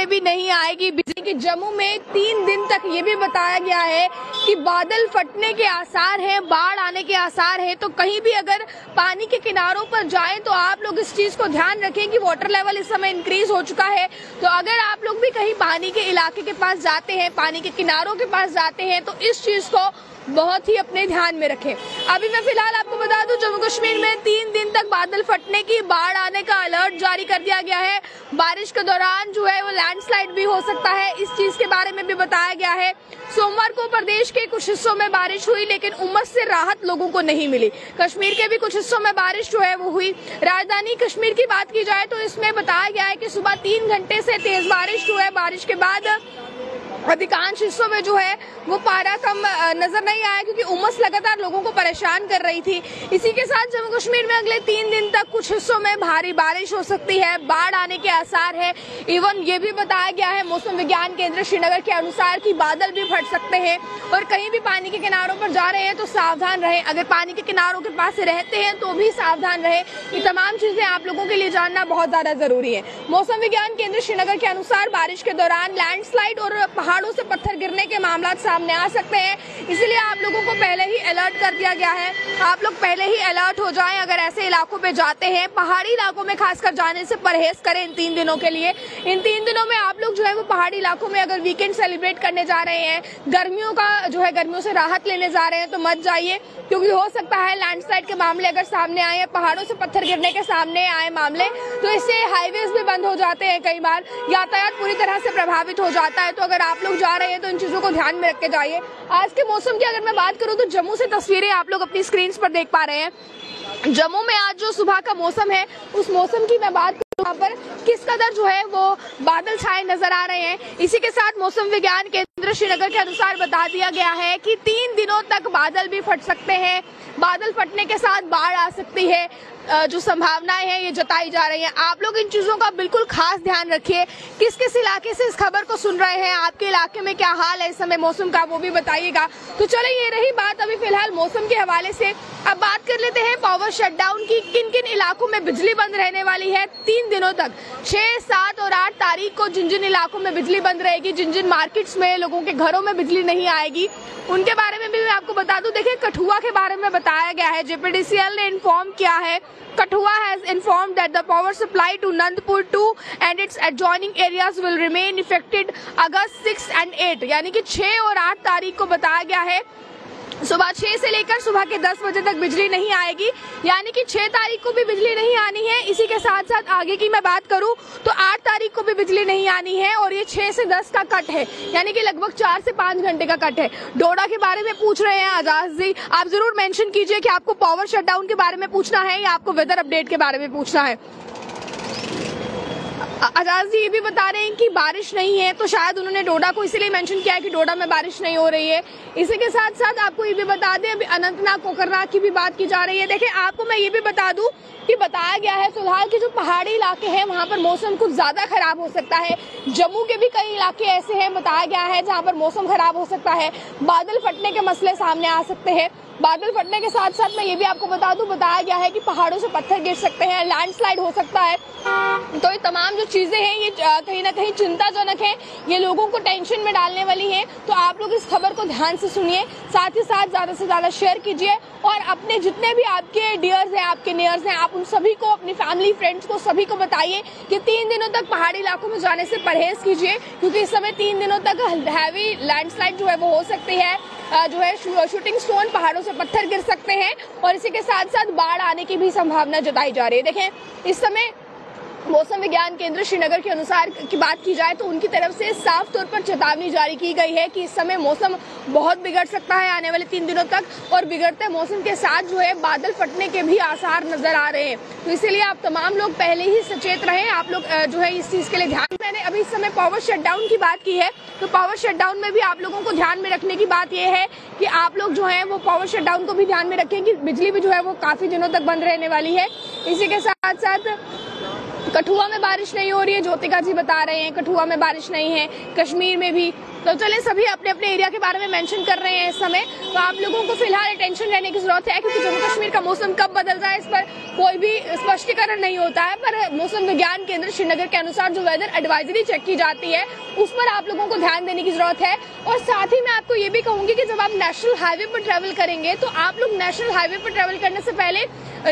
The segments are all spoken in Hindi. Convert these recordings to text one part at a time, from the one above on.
में भी नहीं आएगी बिजली। की जम्मू में 3 दिन तक ये भी बताया गया है कि बादल फटने के आसार हैं, बाढ़ आने के आसार है। तो कहीं भी अगर पानी के किनारों पर जाएं तो आप लोग इस चीज को ध्यान रखें कि वाटर लेवल इस समय इंक्रीज हो चुका है। तो अगर आप लोग भी कहीं पानी के इलाके के पास जाते हैं, पानी के किनारों के पास जाते हैं, तो इस चीज को बहुत ही अपने ध्यान में रखें। अभी मैं फिलहाल आपको बता दूं, जम्मू कश्मीर में 3 दिन तक बादल फटने की, बाढ़ आने का अलर्ट जारी कर दिया गया है। बारिश के दौरान जो है वो लैंडस्लाइड भी हो सकता है, इस चीज के बारे में भी बताया गया है। सोमवार को प्रदेश के कुछ हिस्सों में बारिश हुई, लेकिन उमस से राहत लोगों को नहीं मिली। कश्मीर के भी कुछ हिस्सों में बारिश जो है वो हुई। राजधानी कश्मीर की बात की जाए तो इसमें बताया गया है कि सुबह 3 घंटे से तेज बारिश जो है, बारिश के बाद अधिकांश हिस्सों में जो है वो पारा कम नजर नहीं आया, क्योंकि उमस लगातार लोगों को परेशान कर रही थी। इसी के साथ जम्मू कश्मीर में अगले 3 दिन तक कुछ हिस्सों में भारी बारिश हो सकती है, बाढ़ आने के आसार है। इवन ये भी बताया गया है मौसम विज्ञान केंद्र श्रीनगर के अनुसार कि बादल भी फट सकते हैं। और कहीं भी पानी के किनारों पर जा रहे हैं तो सावधान रहें, अगर पानी के किनारों के पास रहते हैं तो भी सावधान रहें। ये तमाम चीजें आप लोगों के लिए जानना बहुत ज्यादा जरूरी है। मौसम विज्ञान केंद्र श्रीनगर के अनुसार बारिश के दौरान लैंडस्लाइड और पहाड़ों से पत्थर गिरने के मामला सामने आ सकते हैं, इसलिए आप लोगों को पहले ही अलर्ट कर दिया गया है। आप लोग पहले ही अलर्ट हो जाएं अगर ऐसे इलाकों पे जाते हैं। पहाड़ी इलाकों में खासकर जाने से परहेज करें इन 3 दिनों के लिए। इन 3 दिनों में आप लोग जो है वो पहाड़ी इलाकों में अगर वीकेंड सेलिब्रेट करने जा रहे हैं, गर्मियों का जो है गर्मियों से राहत लेने जा रहे हैं, तो मत जाइए, क्योंकि हो सकता है लैंडस्लाइड के मामले अगर सामने आए, पहाड़ों से पत्थर गिरने के सामने आए मामले, तो इससे हाईवेज भी बंद हो जाते हैं, कई बार यातायात पूरी तरह से प्रभावित हो जाता है। तो अगर आप लोग जा रहे हैं तो इन चीजों को ध्यान में रख के जाइए। आज के मौसम की अगर मैं बात करूं तो जम्मू से तस्वीरें आप लोग अपनी स्क्रीन पर देख पा रहे हैं। जम्मू में आज जो सुबह का मौसम है, उस मौसम की मैं बात करूं, यहाँ पर किस कदर जो है वो बादल छाए नजर आ रहे हैं। इसी के साथ मौसम विज्ञान केंद्र श्रीनगर के अनुसार बता दिया गया है कि 3 दिनों तक बादल भी फट सकते हैं, बादल फटने के साथ बाढ़ आ सकती है। जो संभावनाएं हैं ये जताई जा रही हैं। आप लोग इन चीजों का बिल्कुल खास ध्यान रखिए। किस किस इलाके से इस खबर को सुन रहे हैं, आपके इलाके में क्या हाल है इस समय मौसम का, वो भी बताइएगा। तो चलिए, ये रही बात अभी फिलहाल मौसम के हवाले से। अब बात कर लेते हैं पावर शटडाउन की। किन किन इलाकों में बिजली बंद रहने वाली है 3 दिनों तक। 6, 7 और 8 तारीख को जिन जिन इलाकों में बिजली बंद रहेगी, जिन जिन मार्केट्स में लोगों के घरों में बिजली नहीं आएगी, उनके बारे में भी मैं आपको बता दूं। देखिए, कठुआ के बारे में बताया गया है, जेपीडीसीएल ने इन्फॉर्म किया है। Kathua has informed that the power supply to Nandpur 2 and its adjoining areas will remain affected August 6 and 8, यानी कि 6 और 8 तारीख को बताया गया है। सुबह 6 से लेकर सुबह के 10 बजे तक बिजली नहीं आएगी, यानी कि 6 तारीख को भी बिजली नहीं आनी है। इसी के साथ साथ आगे की मैं बात करूं तो 8 तारीख को भी बिजली नहीं आनी है, और ये 6 से 10 का कट है, यानी कि लगभग 4 से 5 घंटे का कट है। डोडा के बारे में पूछ रहे हैं आजाद जी, आप जरूर मेंशन कीजिए कि आपको पावर शटडाउन के बारे में पूछना है या आपको वेदर अपडेट के बारे में पूछना है। आजाद जी ये भी बता रहे हैं कि बारिश नहीं है, तो शायद उन्होंने डोडा को इसीलिए मेंशन किया है कि डोडा में बारिश नहीं हो रही है। इसी के साथ साथ आपको ये भी बता दें, अभी अनंतनाग कोकरनाग की भी बात की जा रही है। देखिए, आपको मैं ये भी बता दूं कि बताया गया है फिलहाल कि जो पहाड़ी इलाके हैं वहां पर मौसम कुछ ज्यादा खराब हो सकता है। जम्मू के भी कई इलाके ऐसे हैं, बताया गया है, जहां पर मौसम खराब हो सकता है, बादल फटने के मसले सामने आ सकते हैं। बादल फटने के साथ साथ मैं ये भी आपको बता दूं, बताया गया है कि पहाड़ों से पत्थर गिर सकते हैं, लैंडस्लाइड हो सकता है। तो ये तमाम जो चीजें हैं ये कहीं ना कहीं चिंताजनक है, ये लोगों को टेंशन में डालने वाली है। तो आप लोग इस खबर को ध्यान से सुनिए, साथ ही साथ ज्यादा से ज्यादा शेयर कीजिए, और अपने जितने भी आपके डियर्स हैं, आपके नियर्स हैं, आप उन सभी को, अपनी फैमिली फ्रेंड्स को, सभी को बताइए कि 3 दिनों तक पहाड़ी इलाकों में जाने से परहेज कीजिए, क्योंकि इस समय 3 दिनों तक हैवी लैंडस्लाइड जो है वो हो सकती है। जो है शूटिंग स्टोन, पहाड़ों से पत्थर गिर सकते हैं, और इसी के साथ साथ बाढ़ आने की भी संभावना जताई जा रही है। देखें, इस समय मौसम विज्ञान केंद्र श्रीनगर के अनुसार की बात की जाए तो उनकी तरफ से साफ तौर पर चेतावनी जारी की गई है कि इस समय मौसम बहुत बिगड़ सकता है आने वाले 3 दिनों तक, और बिगड़ते मौसम के साथ जो है बादल फटने के भी आसार नजर आ रहे हैं। तो इसीलिए आप तमाम लोग पहले ही सचेत रहें। आप लोग जो है इस चीज के लिए ध्यान। मैंने अभी इस समय पावर शटडाउन की बात की है, तो पावर शटडाउन में भी आप लोगों को ध्यान में रखने की बात यह है कि आप लोग जो है वो पावर शटडाउन को भी ध्यान में रखें कि बिजली भी जो है वो काफी दिनों तक बंद रहने वाली है। इसी के साथ साथ कठुआ में बारिश नहीं हो रही है, ज्योतिका जी बता रहे हैं कठुआ में बारिश नहीं है, कश्मीर में भी। तो चले सभी अपने अपने एरिया के बारे में मेंशन कर रहे हैं इस समय। तो आप लोगों को फिलहाल टेंशन रहने की जरूरत है, क्योंकि जम्मू कश्मीर का मौसम कब बदल जाए इस पर कोई भी स्पष्टीकरण नहीं होता है। पर मौसम विज्ञान केंद्र श्रीनगर के अनुसार जो वेदर एडवाइजरी चेक की जाती है उस पर आप लोगों को ध्यान देने की जरूरत है। और साथ ही मैं आपको ये भी कहूंगी कि जब आप नेशनल हाईवे पर ट्रेवल करेंगे तो आप लोग नेशनल हाईवे पर ट्रेवल करने से पहले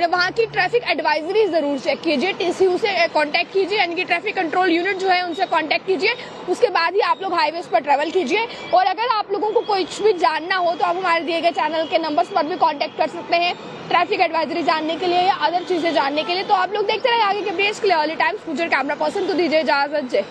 वहाँ की ट्रैफिक एडवाइजरी जरूर चेक कीजिए, टीसीयू से कांटेक्ट कीजिए, यानी कि ट्रैफिक कंट्रोल यूनिट जो है उनसे कांटेक्ट कीजिए, उसके बाद ही आप लोग हाईवेज पर ट्रेवल कीजिए। और अगर आप लोगों को कुछ भी जानना हो तो आप हमारे दिए गए चैनल के नंबर्स पर भी कांटेक्ट कर सकते हैं ट्रैफिक एडवाइजरी जानने के लिए या अदर चीजें जानने के लिए। तो आप लोग देखते रहे आगे के अपडेट्स के लिए। All times future camera person को दीजिए इजाजत। जय।